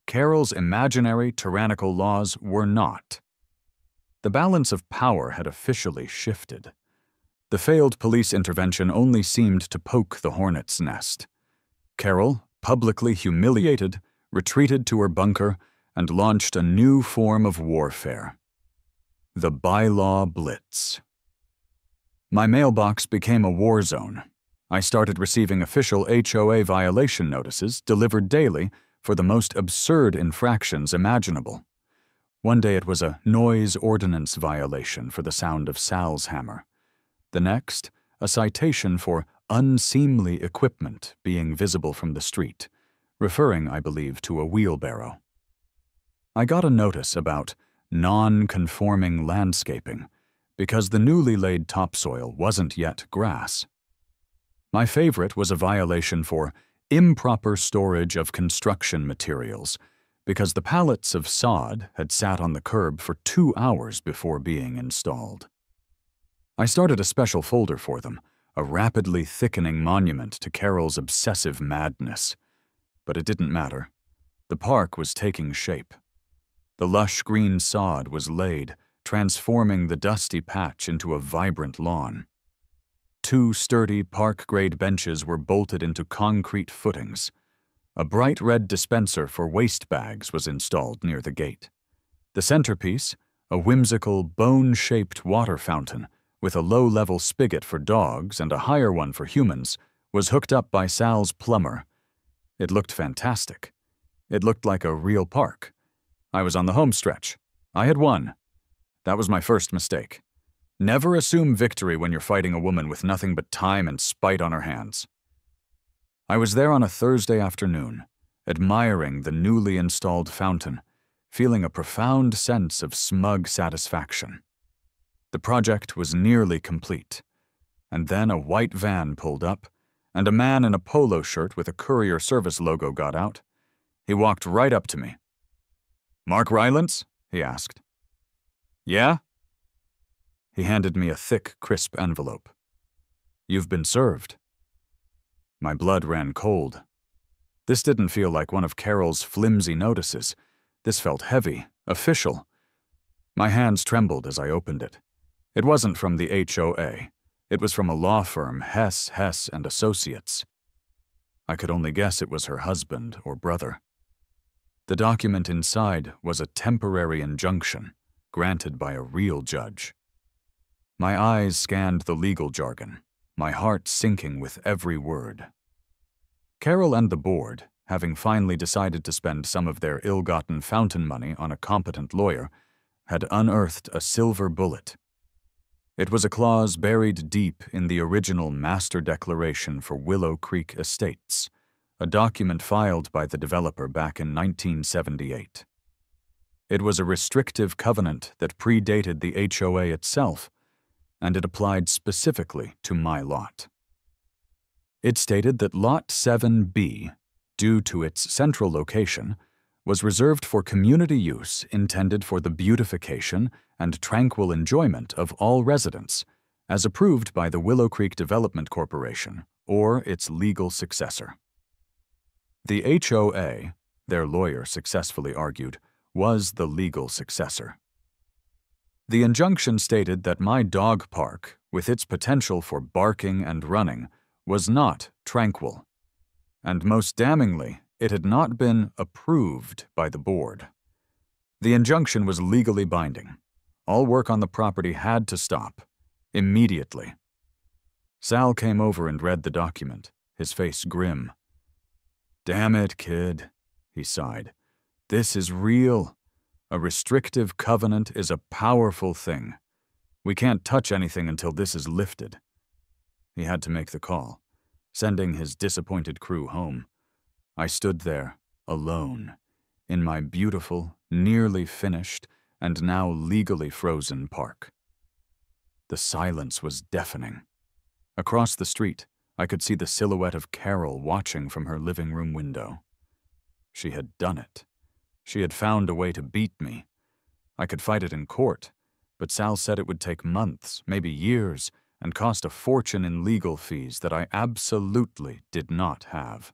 A: Carol's imaginary tyrannical laws were not. The balance of power had officially shifted. The failed police intervention only seemed to poke the hornet's nest. Carol, publicly humiliated, retreated to her bunker and launched a new form of warfare. The bylaw blitz. My mailbox became a war zone. I started receiving official HOA violation notices delivered daily for the most absurd infractions imaginable. One day it was a noise ordinance violation for the sound of Sal's hammer. The next, a citation for unseemly equipment being visible from the street, referring, I believe, to a wheelbarrow. I got a notice about non-conforming landscaping because the newly laid topsoil wasn't yet grass. My favorite was a violation for improper storage of construction materials because the pallets of sod had sat on the curb for 2 hours before being installed. I started a special folder for them, a rapidly thickening monument to Carol's obsessive madness. But it didn't matter. The park was taking shape. The lush green sod was laid, transforming the dusty patch into a vibrant lawn. 2 sturdy park-grade benches were bolted into concrete footings. A bright red dispenser for waste bags was installed near the gate. The centerpiece, a whimsical bone-shaped water fountain with a low-level spigot for dogs and a higher one for humans, was hooked up by Sal's plumber. It looked fantastic. It looked like a real park. I was on the home stretch. I had won. That was my first mistake. Never assume victory when you're fighting a woman with nothing but time and spite on her hands. I was there on a Thursday afternoon, admiring the newly installed fountain, feeling a profound sense of smug satisfaction. The project was nearly complete, and then a white van pulled up, and a man in a polo shirt with a courier service logo got out. He walked right up to me. "Mark Rylance?" he asked. "Yeah?" He handed me a thick, crisp envelope. "You've been served." My blood ran cold. This didn't feel like one of Carol's flimsy notices. This felt heavy, official. My hands trembled as I opened it. It wasn't from the HOA. It was from a law firm, Hess and Associates. I could only guess it was her husband or brother. The document inside was a temporary injunction, granted by a real judge. My eyes scanned the legal jargon, my heart sinking with every word. Carol and the board, having finally decided to spend some of their ill-gotten fountain money on a competent lawyer, had unearthed a silver bullet. It was a clause buried deep in the original Master Declaration for Willow Creek Estates, a document filed by the developer back in 1978. It was a restrictive covenant that predated the HOA itself, and it applied specifically to my lot. It stated that Lot 7B, due to its central location, was reserved for community use intended for the beautification and tranquil enjoyment of all residents, as approved by the Willow Creek Development Corporation, or its legal successor. The HOA, their lawyer successfully argued, was the legal successor. The injunction stated that my dog park, with its potential for barking and running, was not tranquil, and most damningly, it had not been approved by the board. The injunction was legally binding. All work on the property had to stop, immediately. Sal came over and read the document, his face grim. "Damn it, kid," he sighed. "This is real. A restrictive covenant is a powerful thing. We can't touch anything until this is lifted." He had to make the call, sending his disappointed crew home. I stood there, alone, in my beautiful, nearly finished, and now legally frozen park. The silence was deafening. Across the street, I could see the silhouette of Carol watching from her living room window. She had done it. She had found a way to beat me. I could fight it in court, but Sal said it would take months, maybe years, and cost a fortune in legal fees that I absolutely did not have.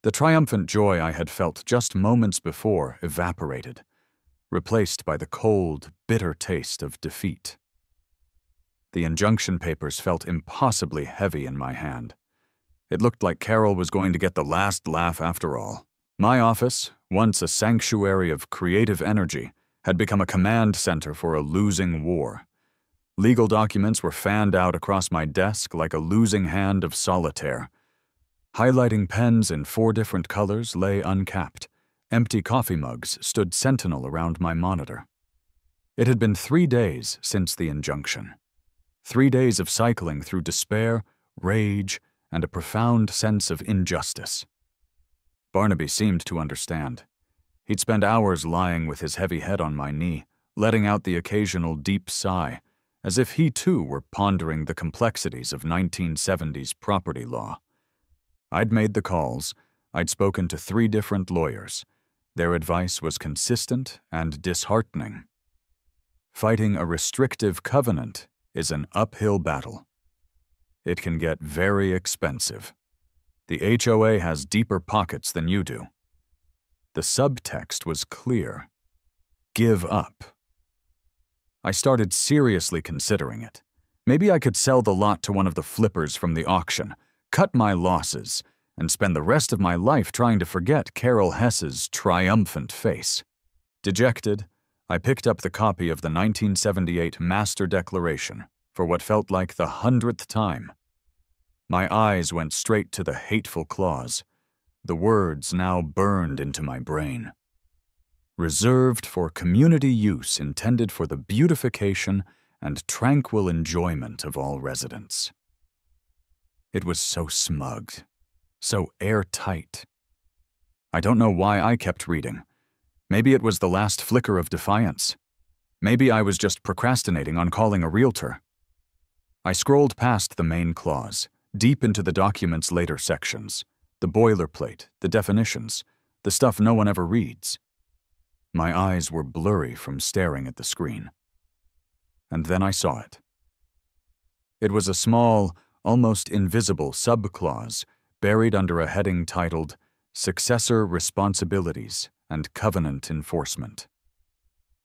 A: The triumphant joy I had felt just moments before evaporated, replaced by the cold, bitter taste of defeat. The injunction papers felt impossibly heavy in my hand. It looked like Carol was going to get the last laugh after all. My office, once a sanctuary of creative energy, had become a command center for a losing war. Legal documents were fanned out across my desk like a losing hand of solitaire. Highlighting pens in 4 different colors lay uncapped. Empty coffee mugs stood sentinel around my monitor. It had been 3 days since the injunction. 3 days of cycling through despair, rage, and a profound sense of injustice. Barnaby seemed to understand. He'd spend hours lying with his heavy head on my knee, letting out the occasional deep sigh, as if he too were pondering the complexities of 1970s property law. I'd made the calls. I'd spoken to 3 different lawyers. Their advice was consistent and disheartening. Fighting a restrictive covenant is an uphill battle. It can get very expensive. The HOA has deeper pockets than you do. The subtext was clear. Give up. I started seriously considering it. Maybe I could sell the lot to one of the flippers from the auction, cut my losses, and spend the rest of my life trying to forget Carol Hess's triumphant face. Dejected, I picked up the copy of the 1978 Master Declaration for what felt like the 100th time. My eyes went straight to the hateful clause. The words now burned into my brain. Reserved for community use intended for the beautification and tranquil enjoyment of all residents. It was so smug, so airtight. I don't know why I kept reading. Maybe it was the last flicker of defiance. Maybe I was just procrastinating on calling a realtor. I scrolled past the main clause, deep into the document's later sections, the boilerplate, the definitions, the stuff no one ever reads. My eyes were blurry from staring at the screen. And then I saw it. It was a small, almost invisible subclause buried under a heading titled Successor Responsibilities and Covenant Enforcement.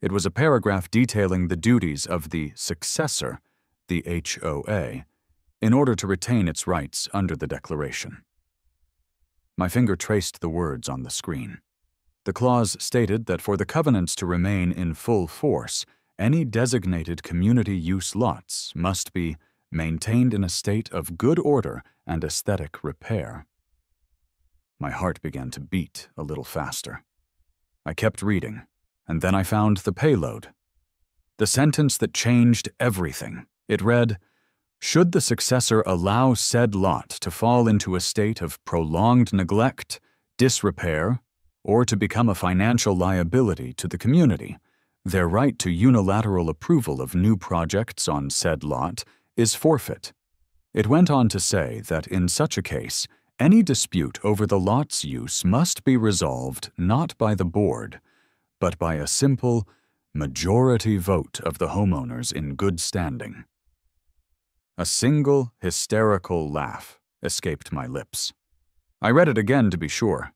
A: It was a paragraph detailing the duties of the successor, the HOA, in order to retain its rights under the declaration. My finger traced the words on the screen. The clause stated that for the covenants to remain in full force, any designated community use lots must be maintained in a state of good order and aesthetic repair. My heart began to beat a little faster. I kept reading, and then I found the payload. The sentence that changed everything. It read, "Should the successor allow said lot to fall into a state of prolonged neglect, disrepair, or to become a financial liability to the community, their right to unilateral approval of new projects on said lot is forfeit." It went on to say that in such a case, any dispute over the lot's use must be resolved not by the board, but by a simple majority vote of the homeowners in good standing. A single hysterical laugh escaped my lips. I read it again to be sure.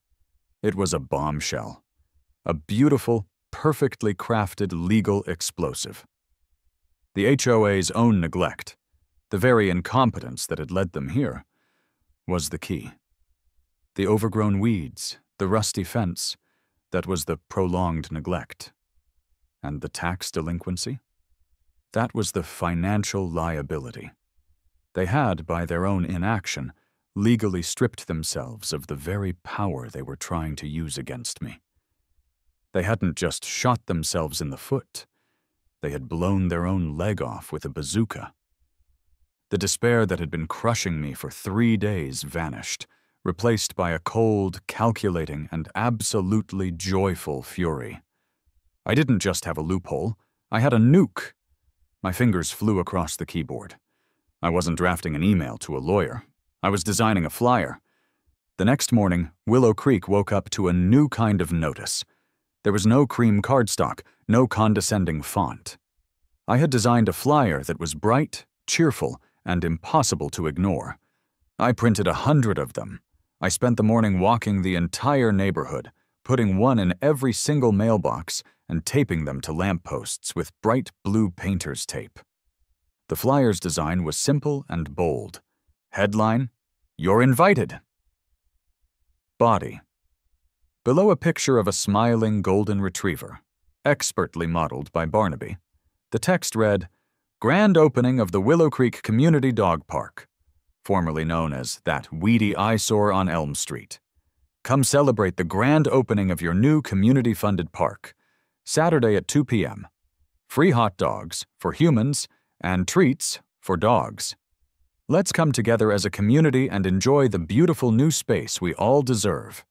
A: It was a bombshell. A beautiful, perfectly crafted legal explosive. The HOA's own neglect, the very incompetence that had led them here, was the key. The overgrown weeds, the rusty fence, that was the prolonged neglect. And the tax delinquency? That was the financial liability. They had, by their own inaction, legally stripped themselves of the very power they were trying to use against me. They hadn't just shot themselves in the foot. They had blown their own leg off with a bazooka. The despair that had been crushing me for 3 days vanished, replaced by a cold, calculating, and absolutely joyful fury. I didn't just have a loophole. I had a nuke. My fingers flew across the keyboard. I wasn't drafting an email to a lawyer. I was designing a flyer. The next morning, Willow Creek woke up to a new kind of notice. There was no cream cardstock, no condescending font. I had designed a flyer that was bright, cheerful, and impossible to ignore. I printed 100 of them. I spent the morning walking the entire neighborhood, putting one in every single mailbox and taping them to lampposts with bright blue painter's tape. The flyer's design was simple and bold. Headline, "You're invited." Body. Below a picture of a smiling golden retriever, expertly modeled by Barnaby, the text read, "Grand opening of the Willow Creek Community Dog Park," formerly known as that weedy eyesore on Elm Street. Come celebrate the grand opening of your new community-funded park. Saturday at 2 p.m. Free hot dogs for humans and treats for dogs. Let's come together as a community and enjoy the beautiful new space we all deserve.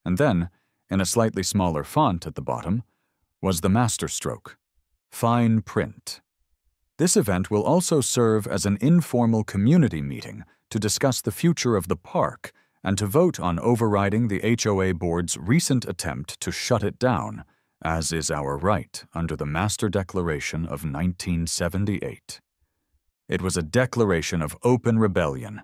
A: And then, in a slightly smaller font at the bottom, was the masterstroke. Fine print. This event will also serve as an informal community meeting to discuss the future of the park and to vote on overriding the HOA board's recent attempt to shut it down, as is our right under the Master Declaration of 1978. It was a declaration of open rebellion.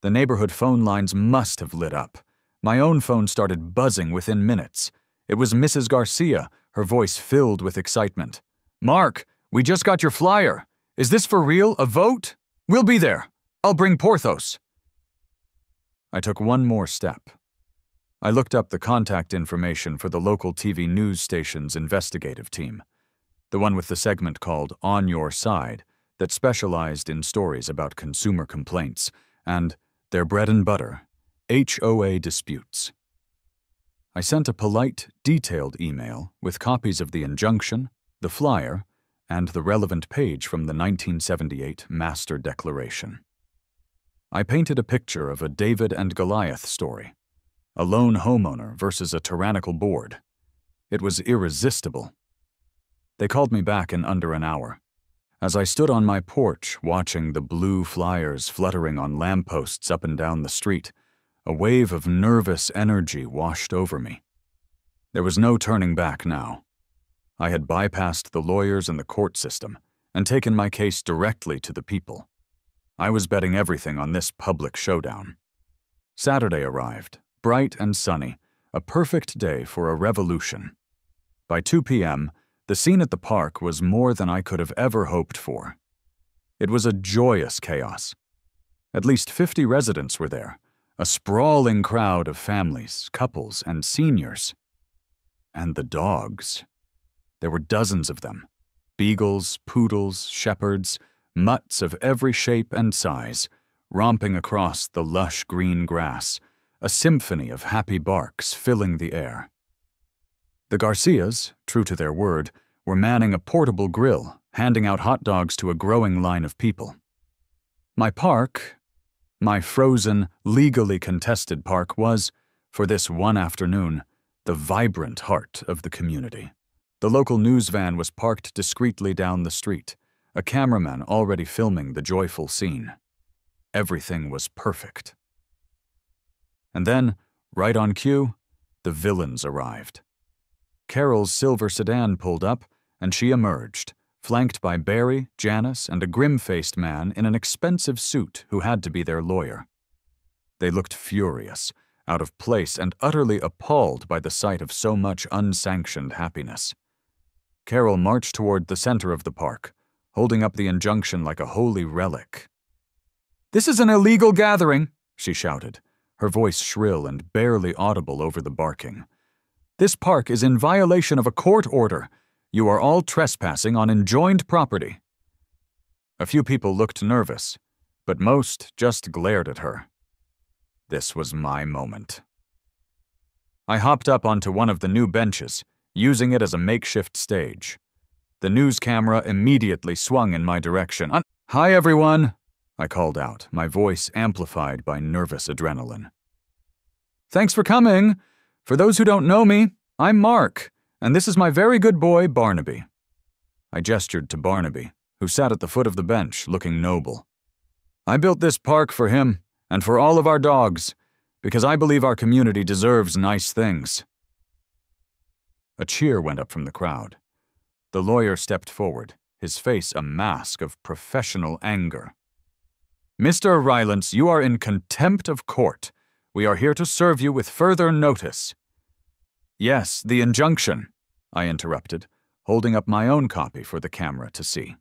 A: The neighborhood phone lines must have lit up. My own phone started buzzing within minutes. It was Mrs. Garcia, her voice filled with excitement. "Mark, we just got your flyer. Is this for real? A vote? We'll be there. I'll bring Porthos." I took one more step. I looked up the contact information for the local TV news station's investigative team, the one with the segment called On Your Side that specialized in stories about consumer complaints, and their bread and butter, HOA disputes. I sent a polite, detailed email with copies of the injunction, the flyer, and the relevant page from the 1978 Master Declaration. I painted a picture of a David and Goliath story, a lone homeowner versus a tyrannical board. It was irresistible. They called me back in under an hour. As I stood on my porch watching the blue flyers fluttering on lampposts up and down the street, a wave of nervous energy washed over me. There was no turning back now. I had bypassed the lawyers and the court system and taken my case directly to the people. I was betting everything on this public showdown. Saturday arrived, bright and sunny, a perfect day for a revolution. By 2 p.m., the scene at the park was more than I could have ever hoped for. It was a joyous chaos. At least 50 residents were there, a sprawling crowd of families, couples, and seniors. And the dogs. There were dozens of them. Beagles, poodles, shepherds, mutts of every shape and size, romping across the lush green grass, a symphony of happy barks filling the air. The Garcias, true to their word, were manning a portable grill, handing out hot dogs to a growing line of people. My park, my frozen, legally contested park, was, for this one afternoon, the vibrant heart of the community. The local news van was parked discreetly down the street, a cameraman already filming the joyful scene. Everything was perfect. And then, right on cue, the villains arrived. Carol's silver sedan pulled up, and she emerged, flanked by Barry, Janice, and a grim-faced man in an expensive suit who had to be their lawyer. They looked furious, out of place, and utterly appalled by the sight of so much unsanctioned happiness. Carol marched toward the center of the park, holding up the injunction like a holy relic. "This is an illegal gathering," she shouted, her voice shrill and barely audible over the barking. "This park is in violation of a court order. You are all trespassing on enjoined property." A few people looked nervous, but most just glared at her. This was my moment. I hopped up onto one of the new benches, using it as a makeshift stage. The news camera immediately swung in my direction. "Hi, everyone," I called out, my voice amplified by nervous adrenaline. "Thanks for coming. For those who don't know me, I'm Mark, and this is my very good boy, Barnaby." I gestured to Barnaby, who sat at the foot of the bench, looking noble. "I built this park for him, and for all of our dogs, because I believe our community deserves nice things." A cheer went up from the crowd. The lawyer stepped forward, his face a mask of professional anger. "Mr. Rylance, you are in contempt of court. We are here to serve you with further notice." "Yes, the injunction," I interrupted, holding up my own copy for the camera to see.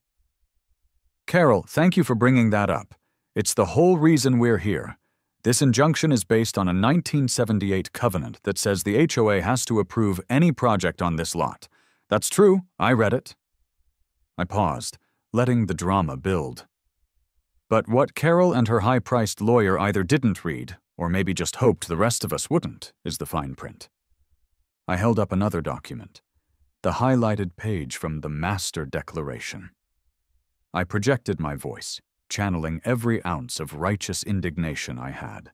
A: "Carol, thank you for bringing that up. It's the whole reason we're here. This injunction is based on a 1978 covenant that says the HOA has to approve any project on this lot. That's true, I read it." I paused, letting the drama build. But what Carol and her high-priced lawyer either didn't read, or maybe just hoped the rest of us wouldn't, is the fine print. I held up another document, the highlighted page from the Master Declaration. I projected my voice, channeling every ounce of righteous indignation I had.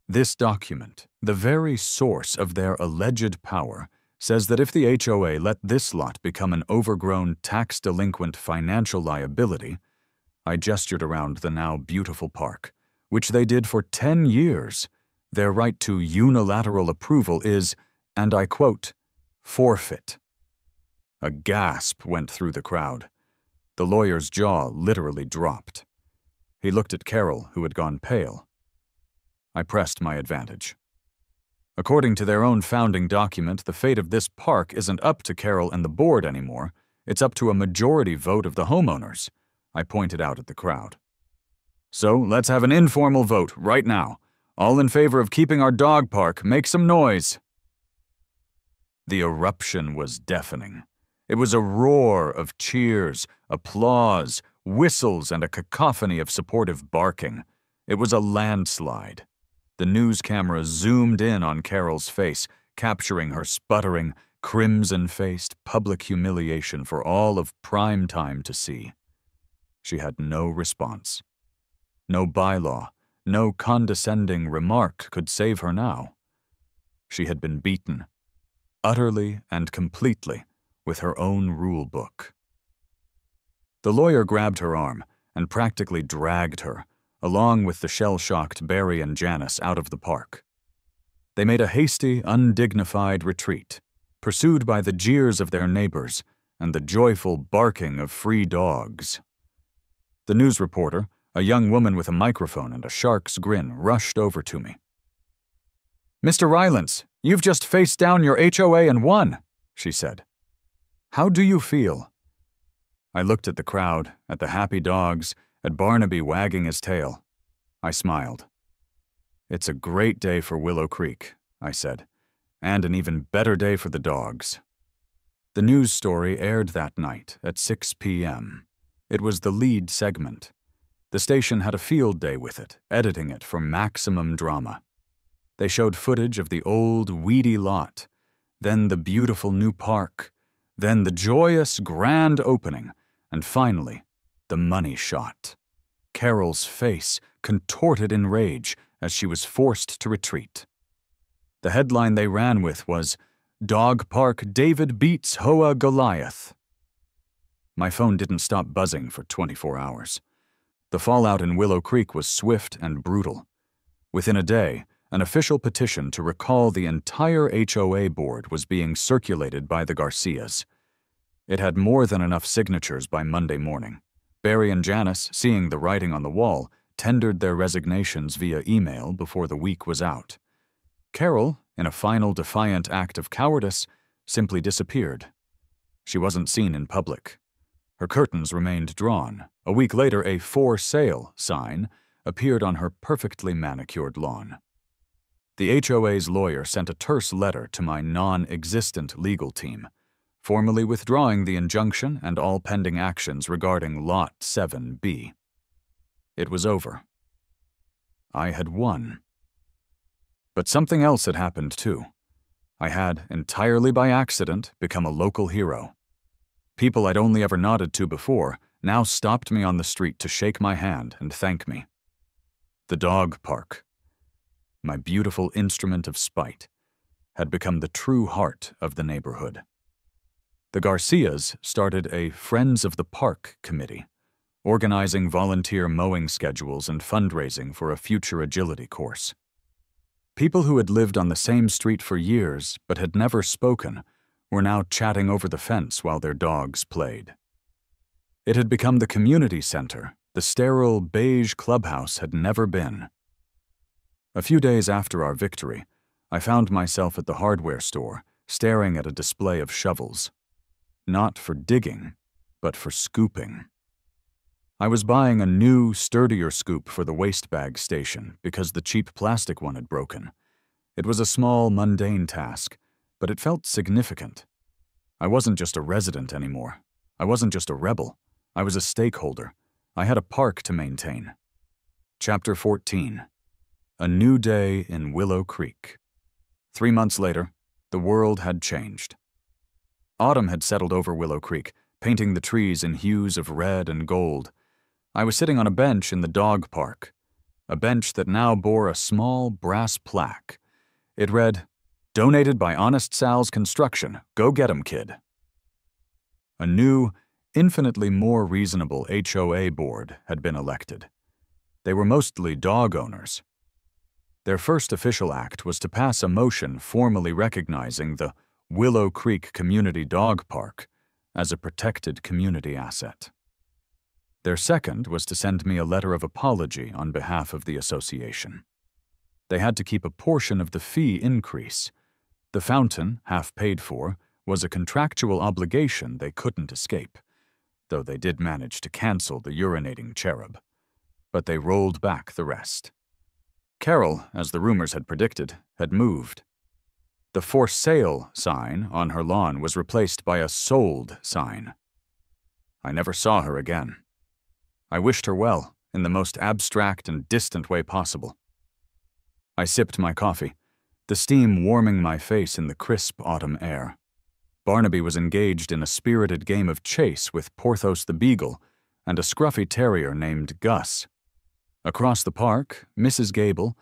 A: This document, the very source of their alleged power, says that if the HOA let this lot become an overgrown, tax-delinquent financial liability, I gestured around the now beautiful park, which they did for 10 years, their right to unilateral approval is, and I quote, "forfeit." A gasp went through the crowd. The lawyer's jaw literally dropped. He looked at Carol, who had gone pale. I pressed my advantage. According to their own founding document, the fate of this park isn't up to Carol and the board anymore. It's up to a majority vote of the homeowners, I pointed out at the crowd. "So let's have an informal vote right now. All in favor of keeping our dog park, make some noise." The eruption was deafening. It was a roar of cheers, applause, whistles, and a cacophony of supportive barking. It was a landslide. The news camera zoomed in on Carol's face, capturing her sputtering, crimson-faced public humiliation for all of prime time to see. She had no response. No bylaw, no condescending remark could save her now. She had been beaten, utterly and completely, with her own rule book. The lawyer grabbed her arm and practically dragged her, along with the shell-shocked Barry and Janice, out of the park. They made a hasty, undignified retreat, pursued by the jeers of their neighbors and the joyful barking of free dogs. The news reporter, a young woman with a microphone and a shark's grin, rushed over to me. "Mr. Rylance, you've just faced down your HOA and won," she said. "How do you feel?" I looked at the crowd, at the happy dogs, at Barnaby wagging his tail. I smiled. "It's a great day for Willow Creek," I said, "and an even better day for the dogs." The news story aired that night at 6 p.m. It was the lead segment. The station had a field day with it, editing it for maximum drama. They showed footage of the old, weedy lot, then the beautiful new park, then the joyous, grand opening, and finally, the money shot. Carol's face contorted in rage as she was forced to retreat. The headline they ran with was, "Dog Park David Beats HOA Goliath." My phone didn't stop buzzing for 24 hours. The fallout in Willow Creek was swift and brutal. Within a day, an official petition to recall the entire HOA board was being circulated by the Garcias. It had more than enough signatures by Monday morning. Barry and Janice, seeing the writing on the wall, tendered their resignations via email before the week was out. Carol, in a final defiant act of cowardice, simply disappeared. She wasn't seen in public. Her curtains remained drawn. A week later, a "For Sale" sign appeared on her perfectly manicured lawn. The HOA's lawyer sent a terse letter to my non-existent legal team, formally withdrawing the injunction and all pending actions regarding Lot 7B. It was over. I had won. But something else had happened too. I had, entirely by accident, become a local hero. People I'd only ever nodded to before now stopped me on the street to shake my hand and thank me. The dog park, my beautiful instrument of spite, had become the true heart of the neighborhood. The Garcias started a Friends of the Park committee, organizing volunteer mowing schedules and fundraising for a future agility course. People who had lived on the same street for years but had never spoken were now chatting over the fence while their dogs played. It had become the community center the sterile beige clubhouse had never been. A few days after our victory, I found myself at the hardware store, staring at a display of shovels. Not for digging, but for scooping. I was buying a new, sturdier scoop for the waste bag station because the cheap plastic one had broken. It was a small, mundane task, but it felt significant. I wasn't just a resident anymore. I wasn't just a rebel. I was a stakeholder. I had a park to maintain. Chapter 14. A New Day in Willow Creek. 3 months later, the world had changed. Autumn had settled over Willow Creek, painting the trees in hues of red and gold. I was sitting on a bench in the dog park, a bench that now bore a small brass plaque. It read, "Donated by Honest Sal's Construction. Go get 'em, kid." A new, infinitely more reasonable HOA board had been elected. They were mostly dog owners. Their first official act was to pass a motion formally recognizing the Willow Creek Community Dog Park as a protected community asset. Their second was to send me a letter of apology on behalf of the association. They had to keep a portion of the fee increase. The fountain, half paid for, was a contractual obligation they couldn't escape, though they did manage to cancel the urinating cherub. But they rolled back the rest. Carol, as the rumors had predicted, had moved. The "For Sale" sign on her lawn was replaced by a "Sold" sign. I never saw her again. I wished her well, in the most abstract and distant way possible. I sipped my coffee, the steam warming my face in the crisp autumn air. Barnaby was engaged in a spirited game of chase with Porthos the beagle and a scruffy terrier named Gus. Across the park, Mrs. Gable,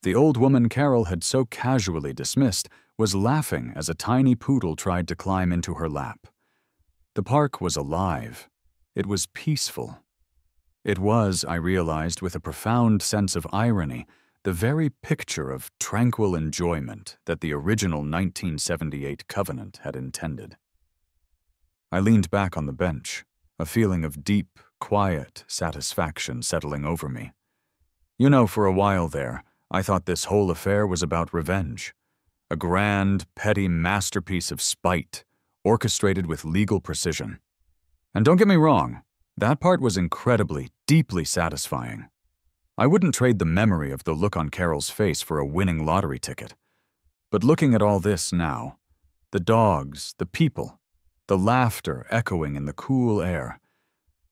A: the old woman Carol had so casually dismissed, was laughing as a tiny poodle tried to climb into her lap. The park was alive. It was peaceful. It was, I realized with a profound sense of irony, the very picture of tranquil enjoyment that the original 1978 covenant had intended. I leaned back on the bench, a feeling of deep, quiet satisfaction settling over me. You know, for a while there, I thought this whole affair was about revenge. A grand, petty masterpiece of spite, orchestrated with legal precision. And don't get me wrong, that part was incredibly, deeply satisfying. I wouldn't trade the memory of the look on Carol's face for a winning lottery ticket. But looking at all this now, the dogs, the people, the laughter echoing in the cool air,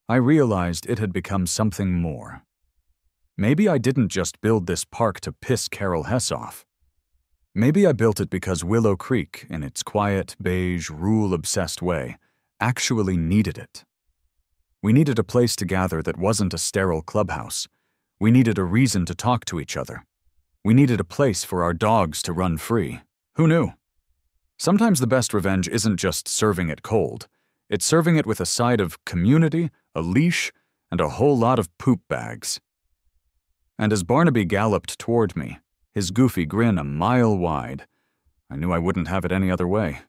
A: I realized it had become something more. Maybe I didn't just build this park to piss Carol Hess off. Maybe I built it because Willow Creek, in its quiet, beige, rule-obsessed way, actually needed it. We needed a place to gather that wasn't a sterile clubhouse. We needed a reason to talk to each other. We needed a place for our dogs to run free. Who knew? Sometimes the best revenge isn't just serving it cold. It's serving it with a side of community, a leash, and a whole lot of poop bags. And as Barnaby galloped toward me, his goofy grin a mile wide, I knew I wouldn't have it any other way.